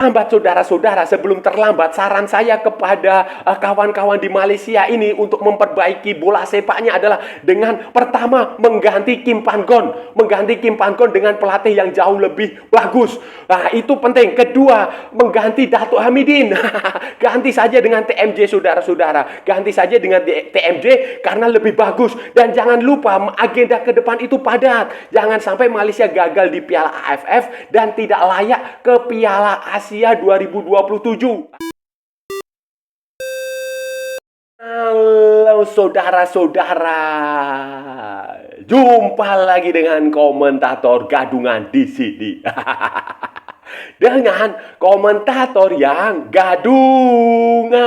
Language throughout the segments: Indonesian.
Lambat saudara-saudara, sebelum terlambat, saran saya kepada kawan-kawan di Malaysia ini untuk memperbaiki bola sepaknya adalah dengan pertama mengganti Kim Pan-gon, dengan pelatih yang jauh lebih bagus. Nah, itu penting. Kedua, mengganti Datuk Hamidin. Ganti saja dengan TMJ saudara-saudara. Ganti saja dengan TMJ karena lebih bagus. Dan jangan lupa agenda ke depan itu padat. Jangan sampai Malaysia gagal di Piala AFF dan tidak layak ke Piala Asia 2027. Halo saudara-saudara, jumpa lagi dengan komentator gadungan di sini. Dengan komentator yang gadungan.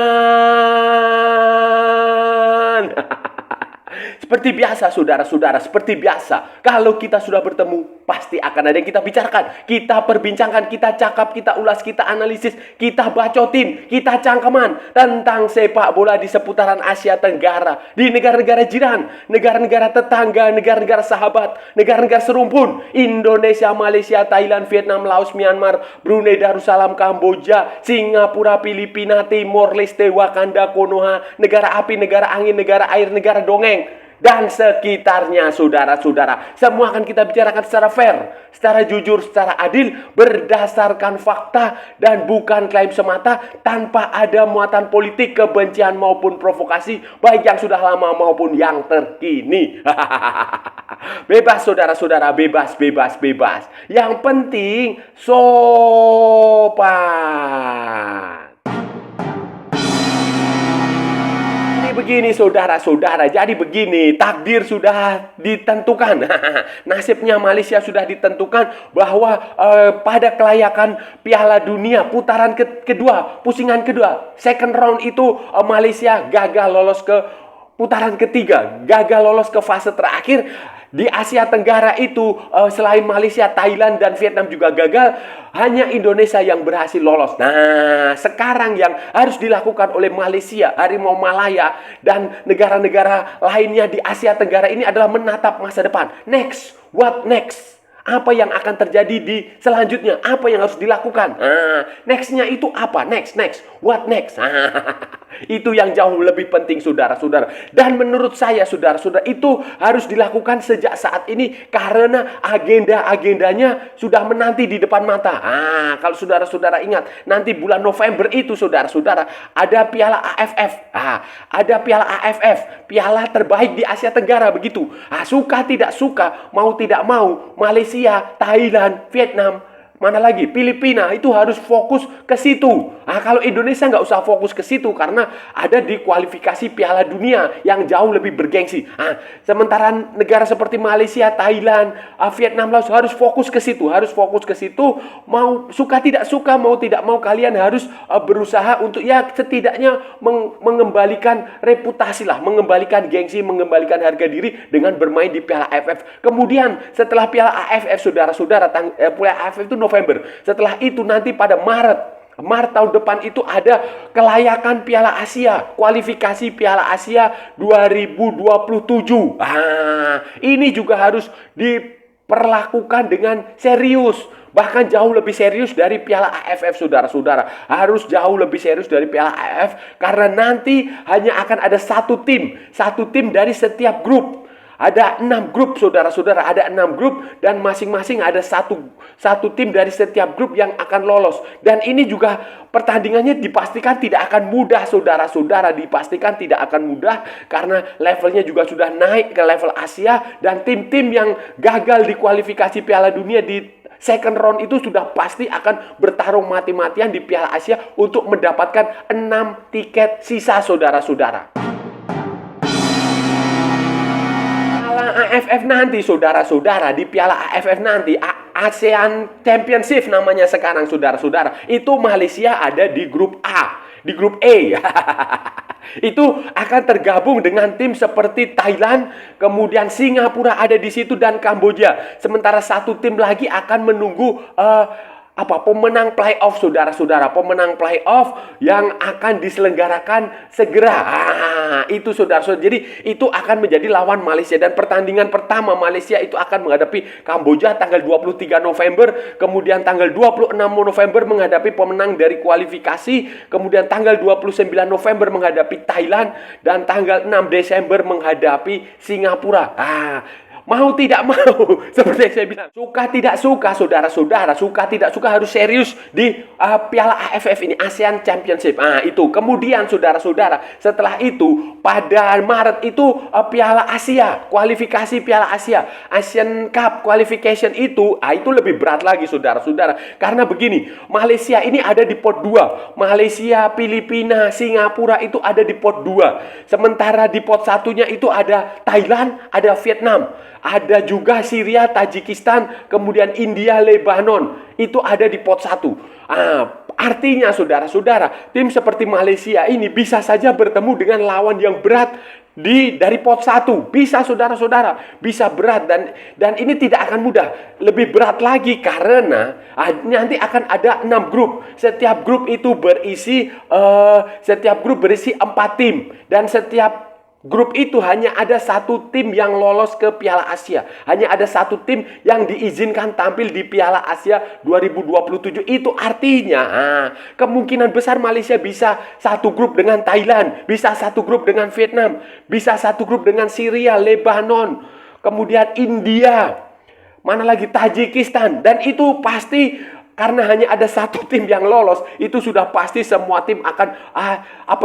Seperti biasa saudara-saudara, seperti biasa. Kalau kita sudah bertemu, pasti akan ada yang kita bicarakan, kita perbincangkan, kita cakap, kita ulas, kita analisis, kita bacotin, kita cangkeman tentang sepak bola di seputaran Asia Tenggara, di negara-negara jiran, negara-negara tetangga, negara-negara sahabat, negara-negara serumpun, Indonesia, Malaysia, Thailand, Vietnam, Laos, Myanmar, Brunei Darussalam, Kamboja, Singapura, Filipina, Timor Leste, Wakanda, Konoha, negara api, negara angin, negara air, negara dongeng, dan sekitarnya saudara-saudara. Semua akan kita bicarakan secara fair, secara jujur, secara adil, berdasarkan fakta dan bukan klaim semata, tanpa ada muatan politik, kebencian maupun provokasi, baik yang sudah lama maupun yang terkini. Bebas saudara-saudara, bebas. Yang penting sopan. Begini saudara-saudara, jadi begini, takdir sudah ditentukan. Nasibnya Malaysia sudah ditentukan bahwa pada kelayakan Piala Dunia putaran kedua, pusingan kedua, second round itu Malaysia gagal lolos ke putaran ketiga, gagal lolos ke fase terakhir. Di Asia Tenggara itu selain Malaysia, Thailand, dan Vietnam juga gagal, hanya Indonesia yang berhasil lolos. Nah, sekarang yang harus dilakukan oleh Malaysia, Harimau Malaya, dan negara-negara lainnya di Asia Tenggara ini adalah menatap masa depan. Next, what next? Apa yang akan terjadi di selanjutnya? Apa yang harus dilakukan? Nextnya itu apa? Next. What next? Itu yang jauh lebih penting saudara-saudara. Dan menurut saya saudara-saudara, itu harus dilakukan sejak saat ini karena agenda-agendanya sudah menanti di depan mata. Kalau saudara-saudara ingat, nanti bulan November itu saudara-saudara ada Piala AFF. Ada Piala AFF, piala terbaik di Asia Tenggara begitu. Suka tidak suka, mau tidak mau, Malaysia, Thailand, Vietnam, mana lagi, Filipina itu harus fokus ke situ. Kalau Indonesia nggak usah fokus ke situ karena ada di kualifikasi Piala Dunia yang jauh lebih bergengsi. Sementara negara seperti Malaysia, Thailand, Vietnam, Laos harus fokus ke situ, Mau suka tidak suka, mau tidak mau, kalian harus berusaha untuk ya setidaknya mengembalikan reputasi lah, mengembalikan gengsi, mengembalikan harga diri dengan bermain di Piala AFF. Kemudian setelah Piala AFF saudara-saudara, Piala AFF itu November. Setelah itu nanti pada Maret tahun depan itu ada kelayakan Piala Asia, kualifikasi Piala Asia 2027. Ini juga harus diperlakukan dengan serius. Bahkan jauh lebih serius dari Piala AFF saudara-saudara. Harus jauh lebih serius dari Piala AFF karena nanti hanya akan ada satu tim dari setiap grup. Ada 6 grup saudara-saudara, ada 6 grup dan masing-masing ada satu tim dari setiap grup yang akan lolos. Dan ini juga pertandingannya dipastikan tidak akan mudah saudara-saudara, dipastikan tidak akan mudah karena levelnya juga sudah naik ke level Asia dan tim-tim yang gagal di kualifikasi Piala Dunia di second round itu sudah pasti akan bertarung mati-matian di Piala Asia untuk mendapatkan 6 tiket sisa saudara-saudara. AFF nanti saudara-saudara, di Piala AFF nanti, ASEAN Championship namanya sekarang saudara-saudara, itu Malaysia ada di grup A, di grup E. Itu akan tergabung dengan tim seperti Thailand, kemudian Singapura ada di situ dan Kamboja. Sementara satu tim lagi akan menunggu pemenang playoff, saudara-saudara, pemenang playoff yang akan diselenggarakan segera. Itu saudara-saudara. Jadi itu akan menjadi lawan Malaysia, dan pertandingan pertama Malaysia itu akan menghadapi Kamboja tanggal 23 November, kemudian tanggal 26 November menghadapi pemenang dari kualifikasi, kemudian tanggal 29 November menghadapi Thailand, dan tanggal 6 Desember menghadapi Singapura. Mau tidak mau, seperti yang saya bilang, suka tidak suka, saudara-saudara, suka tidak suka harus serius di Piala AFF ini, ASEAN Championship. Itu. Kemudian saudara-saudara, setelah itu pada Maret itu Piala Asia, kualifikasi Piala Asia, Asian Cup Qualification itu lebih berat lagi, saudara-saudara. Karena begini, Malaysia ini ada di pot 2. Malaysia, Filipina, Singapura itu ada di pot 2. Sementara di pot satunya itu ada Thailand, ada Vietnam. Ada juga Syria, Tajikistan, kemudian India, Lebanon. Itu ada di pot 1. Artinya saudara-saudara, tim seperti Malaysia ini bisa saja bertemu dengan lawan yang berat dari pot 1. Bisa saudara-saudara, bisa berat, dan ini tidak akan mudah. Lebih berat lagi karena nanti akan ada 6 grup. Setiap grup itu berisi 4 tim, dan setiap grup itu hanya ada 1 tim yang lolos ke Piala Asia. Hanya ada 1 tim yang diizinkan tampil di Piala Asia 2027. Itu artinya kemungkinan besar Malaysia bisa 1 grup dengan Thailand, bisa 1 grup dengan Vietnam, bisa 1 grup dengan Syria, Lebanon, kemudian India, mana lagi Tajikistan. Dan itu pasti karena hanya ada 1 tim yang lolos, itu sudah pasti semua tim akan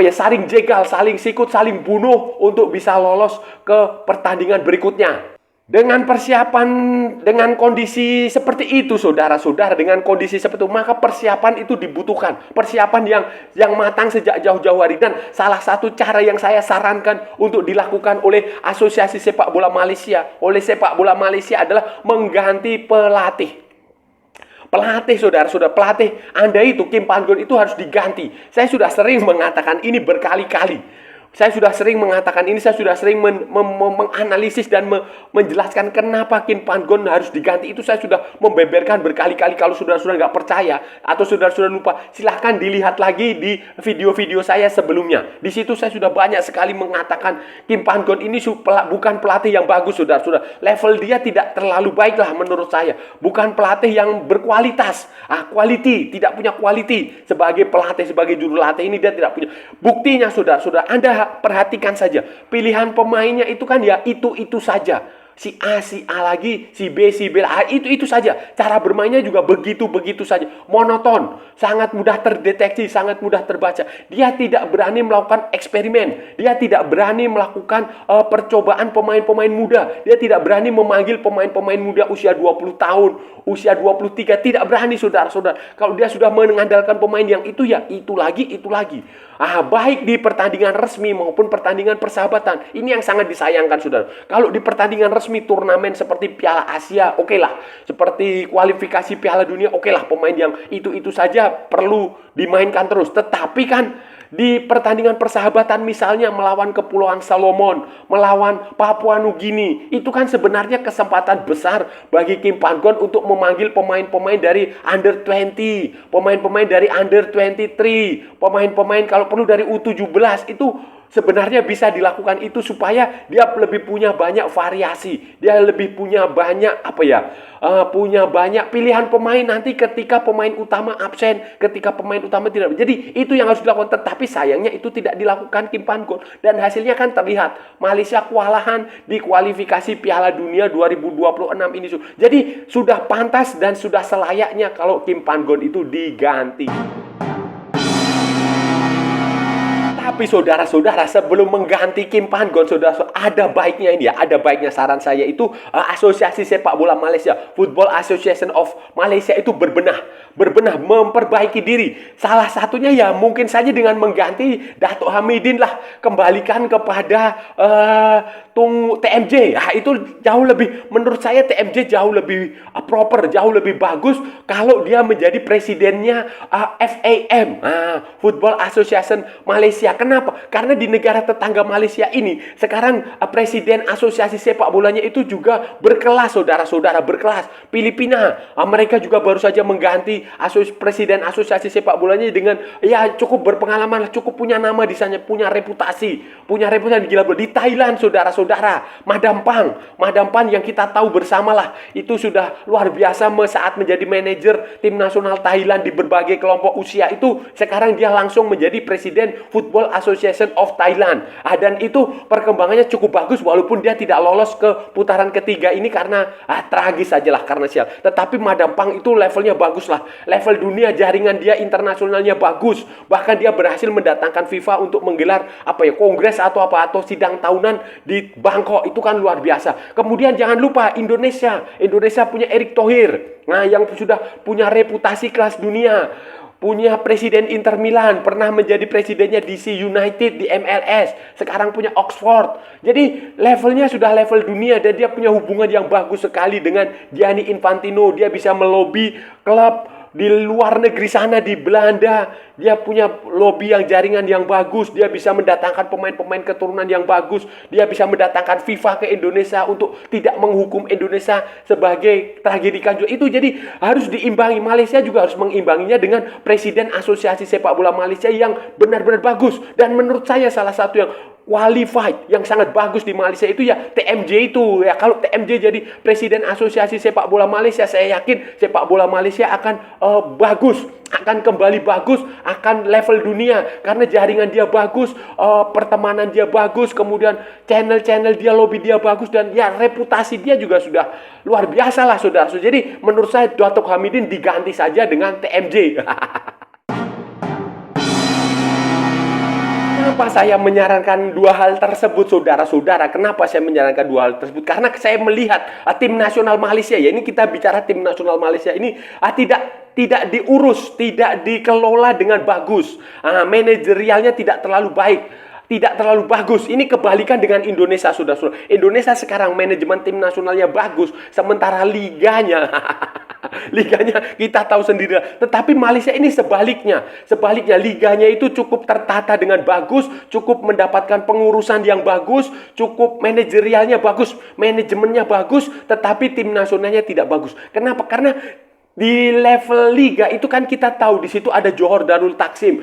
saling jegal, saling sikut, saling bunuh untuk bisa lolos ke pertandingan berikutnya. Dengan persiapan, dengan kondisi seperti itu, saudara-saudara, dengan kondisi seperti itu, maka persiapan itu dibutuhkan. Persiapan yang matang sejak jauh-jauh hari. Dan salah satu cara yang saya sarankan untuk dilakukan oleh Asosiasi Sepak Bola Malaysia, adalah mengganti pelatih. Saudara-saudara, pelatih Anda itu, Kim Pan-gon itu harus diganti. Saya sudah sering mengatakan ini berkali-kali. Saya sudah sering menganalisis dan menjelaskan kenapa Kim Pan-gon harus diganti. Itu saya sudah membeberkan berkali-kali. Kalau saudara-saudara nggak percaya atau saudara-saudara lupa, silahkan dilihat lagi di video-video saya sebelumnya. Di situ saya sudah banyak sekali mengatakan Kim Pan-gon ini bukan pelatih yang bagus, saudara-saudara. Level dia tidak terlalu baik lah menurut saya. Bukan pelatih yang berkualitas. Tidak punya quality sebagai pelatih, sebagai jurulatih ini dia tidak punya. Buktinya saudara-saudara, Anda perhatikan saja, pilihan pemainnya itu kan ya itu saja. Si A lagi, si B itu saja. Cara bermainnya juga begitu saja. Monoton, sangat mudah terdeteksi, sangat mudah terbaca. Dia tidak berani melakukan eksperimen. Dia tidak berani melakukan percobaan pemain-pemain muda. Dia tidak berani memanggil pemain-pemain muda usia 20 tahun, usia 23. Tidak berani, saudara-saudara. Kalau dia sudah mengandalkan pemain yang itu, ya itu lagi. Baik di pertandingan resmi maupun pertandingan persahabatan. Ini yang sangat disayangkan, saudara. Kalau di pertandingan resmi turnamen seperti Piala Asia, oke lah. Seperti kualifikasi Piala Dunia, oke lah. Pemain yang itu saja perlu dimainkan terus. Tetapi kan di pertandingan persahabatan misalnya melawan Kepulauan Solomon, melawan Papua Nugini, itu kan sebenarnya kesempatan besar bagi Kim Pan-gon untuk memanggil pemain-pemain dari Under 20, pemain-pemain dari Under 23, pemain-pemain kalau perlu dari U17. Itu sebenarnya bisa dilakukan itu supaya dia lebih punya banyak variasi. Dia lebih punya banyak punya banyak pilihan pemain nanti ketika pemain utama absen, ketika pemain utama tidak. Jadi itu yang harus dilakukan, tetapi sayangnya itu tidak dilakukan Kim Pan-gon, dan hasilnya kan terlihat. Malaysia kewalahan di kualifikasi Piala Dunia 2026 ini. Jadi sudah pantas dan sudah selayaknya kalau Kim Pan-gon itu diganti. Tapi saudara-saudara, sebelum mengganti Kim Pan-gon, saudara-saudara, ada baiknya saran saya itu Asosiasi Sepak Bola Malaysia, Football Association of Malaysia itu berbenah, memperbaiki diri. Salah satunya ya mungkin saja dengan mengganti Dato' Hamidin lah, kembalikan kepada TMJ. Itu jauh lebih, menurut saya TMJ jauh lebih proper, jauh lebih bagus kalau dia menjadi presidennya FAM, Football Association Malaysia. Kenapa? Karena di negara tetangga Malaysia ini sekarang presiden asosiasi sepak bolanya itu juga berkelas, saudara-saudara, berkelas. Filipina, mereka juga baru saja mengganti presiden asosiasi sepak bolanya dengan ya cukup berpengalaman, cukup punya nama di sana, punya reputasi gila. Di Thailand, saudara-saudara, Madam Pang yang kita tahu bersamalah, itu sudah luar biasa saat menjadi manajer tim nasional Thailand di berbagai kelompok usia itu. Sekarang dia langsung menjadi presiden Football Association of Thailand. Dan itu perkembangannya cukup bagus walaupun dia tidak lolos ke putaran ketiga ini karena tragis sajalah karena sial. Tetapi Madam Pang itu levelnya bagus lah. Level dunia, jaringan dia internasionalnya bagus. Bahkan dia berhasil mendatangkan FIFA untuk menggelar kongres atau sidang tahunan di Bangkok. Itu kan luar biasa. Kemudian jangan lupa Indonesia punya Erick Thohir. Nah, yang sudah punya reputasi kelas dunia. Punya presiden Inter Milan, pernah menjadi presidennya DC United di MLS, sekarang punya Oxford. Jadi levelnya sudah level dunia dan dia punya hubungan yang bagus sekali dengan Gianni Infantino. Dia bisa melobi klub di luar negeri sana, di Belanda. Dia punya lobby jaringan yang bagus. Dia bisa mendatangkan pemain-pemain keturunan yang bagus. Dia bisa mendatangkan FIFA ke Indonesia untuk tidak menghukum Indonesia sebagai tragedi Kanjuruhan. Itu jadi harus diimbangi. Malaysia juga harus mengimbanginya dengan presiden asosiasi sepak bola Malaysia yang benar-benar bagus. Dan menurut saya salah satu yang qualified, yang sangat bagus di Malaysia itu ya TMJ itu. Ya, kalau TMJ jadi presiden asosiasi sepak bola Malaysia, saya yakin sepak bola Malaysia akan bagus, akan kembali bagus, akan level dunia karena jaringan dia bagus, pertemanan dia bagus, kemudian channel-channel dia, lobby dia bagus, dan ya reputasi dia juga sudah luar biasa lah, saudara. Jadi menurut saya Datuk Hamidin diganti saja dengan TMJ. Kenapa saya menyarankan dua hal tersebut, saudara-saudara? Kenapa saya menyarankan dua hal tersebut? Karena saya melihat tim nasional Malaysia, ya ini kita bicara tim nasional Malaysia ini tidak diurus, tidak dikelola dengan bagus. Manajerialnya tidak terlalu baik, tidak terlalu bagus. Ini kebalikan dengan Indonesia, saudara-saudara. Indonesia sekarang manajemen tim nasionalnya bagus, sementara liganya kita tahu sendiri. Tetapi Malaysia ini sebaliknya liganya itu cukup tertata dengan bagus, cukup mendapatkan pengurusan yang bagus, cukup manajerialnya bagus, manajemennya bagus, tetapi tim nasionalnya tidak bagus. Kenapa? Karena di level liga itu kan kita tahu di situ ada Johor Darul Taksim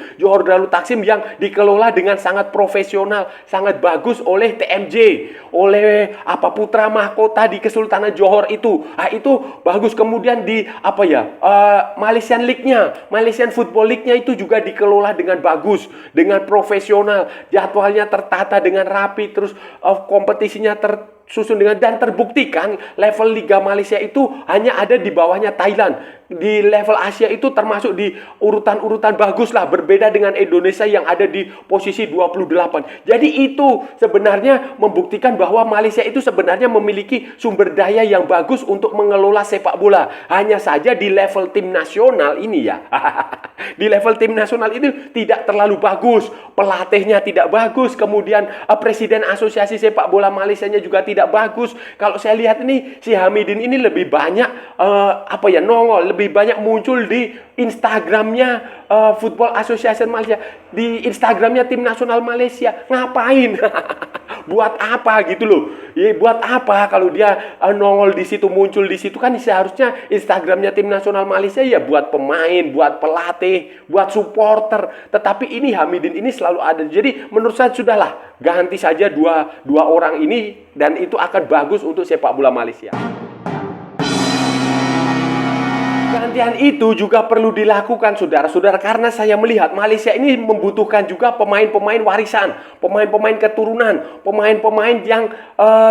yang dikelola dengan sangat profesional, sangat bagus oleh TMJ, oleh Putra Mahkota di Kesultanan Johor itu. Itu bagus. Kemudian di Malaysian League-nya, Malaysian Football League-nya itu juga dikelola dengan bagus, dengan profesional, jadwalnya tertata dengan rapi, terus kompetisinya tersusun dengan, dan terbuktikan level Liga Malaysia itu hanya ada di bawahnya Thailand. Di level Asia itu termasuk di urutan-urutan bagus lah, berbeda dengan Indonesia yang ada di posisi 28. Jadi itu sebenarnya membuktikan bahwa Malaysia itu sebenarnya memiliki sumber daya yang bagus untuk mengelola sepak bola. Hanya saja di level tim nasional ini ya di level tim nasional itu tidak terlalu bagus, pelatihnya tidak bagus, kemudian presiden asosiasi sepak bola Malaysianya juga tidak bagus. Kalau saya lihat ini si Hamidin ini lebih banyak nongol, lebih banyak muncul di Instagramnya Football Association Malaysia, di Instagramnya tim nasional Malaysia. Ngapain? Buat apa gitu loh? Ya, buat apa kalau dia nongol di situ, muncul di situ? Kan seharusnya Instagramnya tim nasional Malaysia ya buat pemain, buat pelatih, buat supporter. Tetapi ini Hamidin ini selalu ada. Jadi menurut saya sudahlah, ganti saja dua orang ini dan itu akan bagus untuk sepak bola Malaysia. Gantian itu juga perlu dilakukan, saudara-saudara, karena saya melihat Malaysia ini membutuhkan juga pemain-pemain warisan, pemain-pemain keturunan, pemain-pemain yang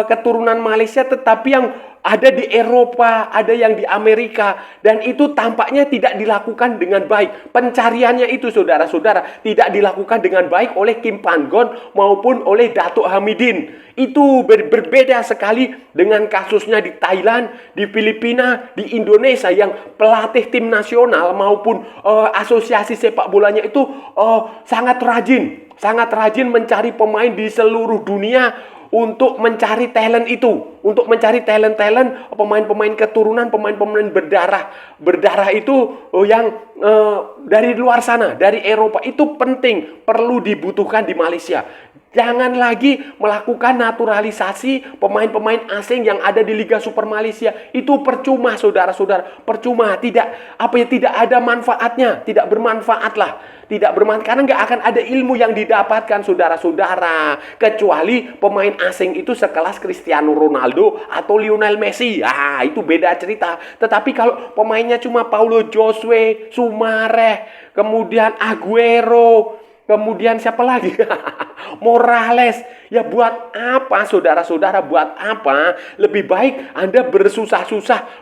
keturunan Malaysia tetapi yang ada di Eropa, ada yang di Amerika, dan itu tampaknya tidak dilakukan dengan baik. Pencariannya itu, saudara-saudara, tidak dilakukan dengan baik oleh Kim Pan-gon maupun oleh Datuk Hamidin. Itu berbeda sekali dengan kasusnya di Thailand, di Filipina, di Indonesia, yang pelatih tim nasional maupun asosiasi sepak bolanya itu sangat rajin mencari pemain di seluruh dunia untuk mencari talent itu, untuk mencari talent-talent pemain-pemain keturunan, pemain-pemain berdarah itu yang dari luar sana, dari Eropa. Itu penting, perlu dibutuhkan di Malaysia. Jangan lagi melakukan naturalisasi pemain-pemain asing yang ada di Liga Super Malaysia. Itu percuma, saudara-saudara. Percuma, tidak ada manfaatnya, tidak bermanfaat lah. Tidak bermanfaat karena nggak akan ada ilmu yang didapatkan, saudara-saudara, kecuali pemain asing itu sekelas Cristiano Ronaldo atau Lionel Messi. Itu beda cerita. Tetapi kalau pemainnya cuma Paulo Josue, Sumareh, kemudian Aguero, kemudian siapa lagi? Morales. Ya buat apa, saudara-saudara? Buat apa? Lebih baik Anda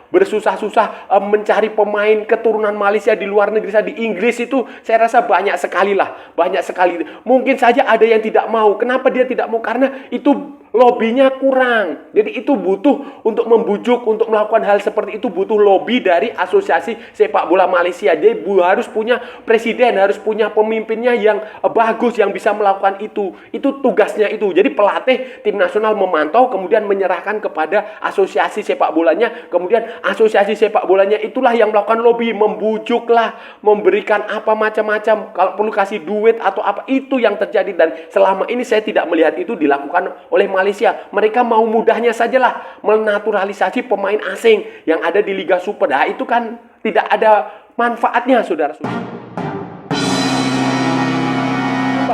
bersusah-susah mencari pemain keturunan Malaysia di luar negeri. Di Inggris itu saya rasa banyak sekali lah. Banyak sekali. Mungkin saja ada yang tidak mau. Kenapa dia tidak mau? Karena itu lobbynya kurang. Jadi itu butuh untuk membujuk, untuk melakukan hal seperti itu butuh lobby dari Asosiasi Sepak Bola Malaysia. Jadi harus punya presiden, harus punya pemimpinnya yang bagus, yang bisa melakukan itu. Itu tugasnya itu. Jadi pelatih tim nasional memantau, kemudian menyerahkan kepada asosiasi sepak bolanya. Kemudian asosiasi sepak bolanya itulah yang melakukan lobby, membujuklah, memberikan apa macam-macam. Kalau perlu kasih duit atau apa, itu yang terjadi. Dan selama ini saya tidak melihat itu dilakukan oleh Malaysia. Mereka mau mudahnya sajalah menaturalisasi pemain asing yang ada di Liga Super. Itu kan tidak ada manfaatnya, saudara-saudara.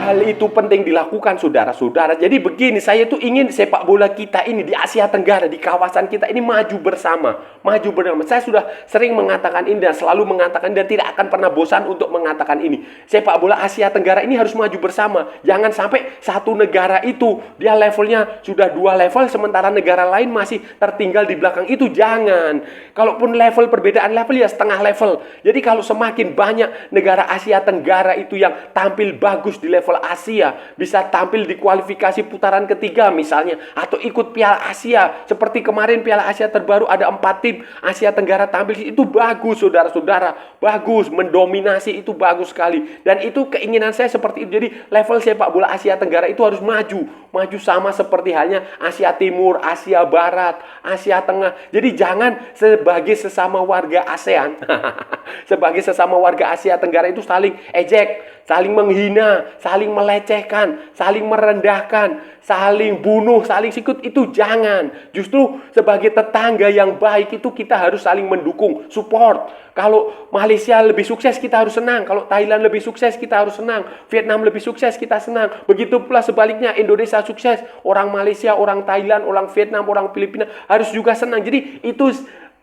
Hal itu penting dilakukan, saudara-saudara. Jadi begini, saya tuh ingin sepak bola kita ini di Asia Tenggara, di kawasan kita ini maju bersama. Maju bersama. Saya sudah sering mengatakan ini dan selalu mengatakan dan tidak akan pernah bosan untuk mengatakan ini. Sepak bola Asia Tenggara ini harus maju bersama. Jangan sampai satu negara itu dia levelnya sudah 2 level sementara negara lain masih tertinggal di belakang itu. Jangan. Kalaupun perbedaan level ya setengah level. Jadi kalau semakin banyak negara Asia Tenggara itu yang tampil bagus di level Asia, bisa tampil di kualifikasi putaran ketiga misalnya, atau ikut Piala Asia seperti kemarin Piala Asia terbaru ada 4 tim Asia Tenggara tampil, itu bagus, saudara-saudara, bagus, mendominasi, itu bagus sekali. Dan itu keinginan saya seperti itu. Jadi level sepak bola Asia Tenggara itu harus maju sama seperti halnya Asia Timur, Asia Barat, Asia Tengah. Jadi jangan sebagai sesama warga ASEAN sebagai sesama warga Asia Tenggara itu saling ejek, saling menghina, saling melecehkan, saling merendahkan, saling bunuh, saling sikut, itu jangan. Justru sebagai tetangga yang baik itu kita harus saling mendukung, support. Kalau Malaysia lebih sukses kita harus senang, kalau Thailand lebih sukses kita harus senang, Vietnam lebih sukses kita senang. Begitu pula sebaliknya, Indonesia sukses, orang Malaysia, orang Thailand, orang Vietnam, orang Filipina harus juga senang. Jadi itu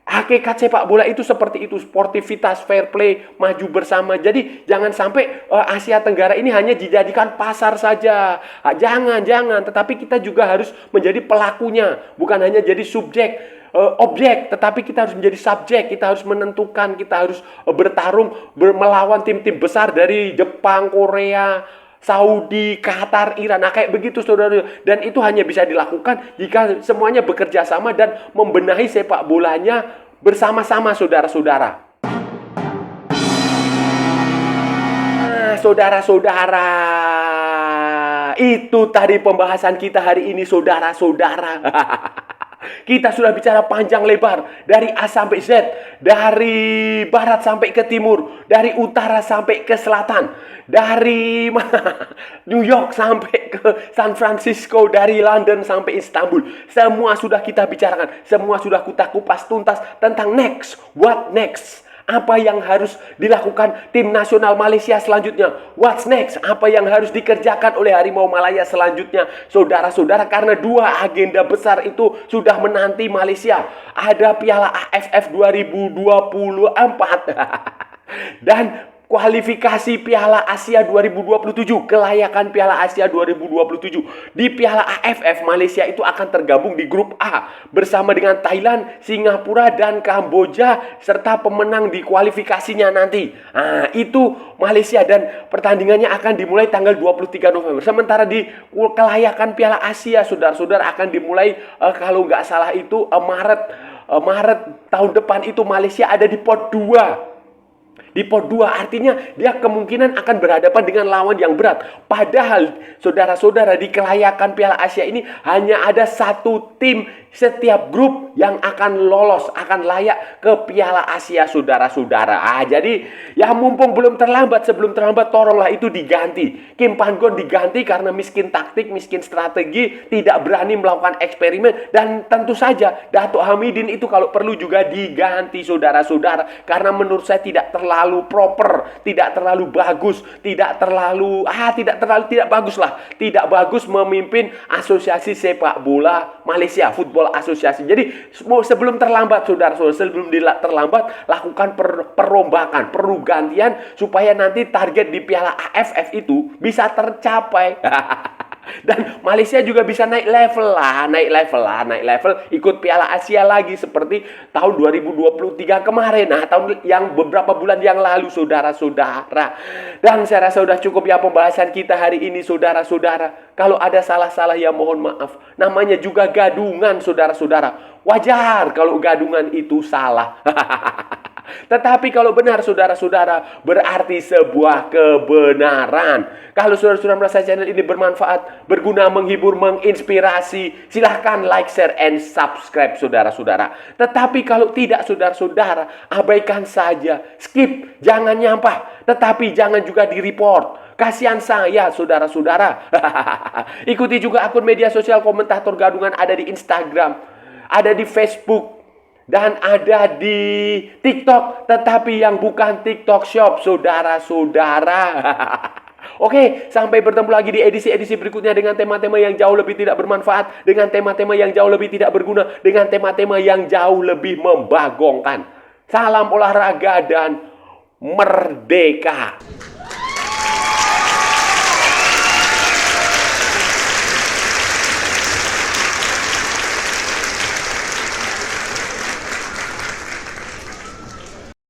hakikat sepak bola itu seperti itu, sportivitas, fair play, maju bersama. Jadi jangan sampai Asia Tenggara ini hanya dijadikan pasar saja. Jangan, tetapi kita juga harus menjadi pelakunya, bukan hanya jadi objek, tetapi kita harus menjadi subjek. Kita harus menentukan, kita harus bertarung, melawan tim-tim besar dari Jepang, Korea, Saudi, Qatar, Iran. Kayak begitu, saudara. Dan itu hanya bisa dilakukan jika semuanya bekerja sama dan membenahi sepak bolanya bersama-sama, saudara-saudara. Saudara-saudara, itu tadi pembahasan kita hari ini, saudara-saudara. Kita sudah bicara panjang lebar, dari A sampai Z, dari barat sampai ke timur, dari utara sampai ke selatan, dari New York sampai ke San Francisco, dari London sampai Istanbul. Semua sudah kita bicarakan, semua sudah kita kupas tuntas tentang next, what next. Apa yang harus dilakukan tim nasional Malaysia selanjutnya? What's next? Apa yang harus dikerjakan oleh Harimau Malaya selanjutnya? Saudara-saudara, karena 2 agenda besar itu sudah menanti Malaysia. Ada Piala AFF 2024 dan kualifikasi Piala Asia 2027, kelayakan Piala Asia 2027. Di Piala AFF, Malaysia itu akan tergabung di grup A bersama dengan Thailand, Singapura, dan Kamboja serta pemenang di kualifikasinya nanti. Itu Malaysia, dan pertandingannya akan dimulai tanggal 23 November. Sementara di kelayakan Piala Asia, saudara-saudara, akan dimulai kalau nggak salah itu Maret tahun depan. Itu Malaysia ada di pot 2. di pot 2, artinya dia kemungkinan akan berhadapan dengan lawan yang berat. Padahal saudara-saudara, di kelayakan Piala Asia ini hanya ada satu tim setiap grup yang akan lolos, akan layak ke Piala Asia, saudara-saudara. Jadi ya mumpung belum terlambat, sebelum terlambat tolonglah itu diganti. Kim Pan-gon diganti karena miskin taktik, miskin strategi, tidak berani melakukan eksperimen. Dan tentu saja Datuk Hamidin itu kalau perlu juga diganti, saudara-saudara. Karena menurut saya tidak terlalu proper, tidak terlalu bagus, tidak bagus lah. Tidak bagus memimpin Asosiasi Sepak Bola Malaysia, Football Asosiasi. Jadi sebelum terlambat, saudara-saudara, sebelum terlambat, lakukan perombakan, pergantian supaya nanti target di Piala AFF itu bisa tercapai. Dan Malaysia juga bisa naik level, ikut Piala Asia lagi seperti tahun 2023 kemarin. Nah, tahun yang beberapa bulan yang lalu, saudara-saudara. Dan saya rasa sudah cukup ya pembahasan kita hari ini, saudara-saudara. Kalau ada salah-salah ya mohon maaf. Namanya juga gadungan, saudara-saudara. Wajar kalau gadungan itu salah. Tetapi kalau benar, saudara-saudara, berarti sebuah kebenaran. Kalau saudara-saudara merasa channel ini bermanfaat, berguna, menghibur, menginspirasi, silahkan like, share, and subscribe, saudara-saudara. Tetapi kalau tidak, saudara-saudara, abaikan saja, skip, jangan nyampah. Tetapi jangan juga di-report. Kasihan saya, saudara-saudara. Ikuti juga akun media sosial Komentator Gadungan, ada di Instagram, ada di Facebook, dan ada di TikTok, tetapi yang bukan TikTok Shop, saudara-saudara. Oke, sampai bertemu lagi di edisi-edisi berikutnya dengan tema-tema yang jauh lebih tidak bermanfaat, dengan tema-tema yang jauh lebih tidak berguna, dengan tema-tema yang jauh lebih membagongkan. Salam olahraga dan merdeka.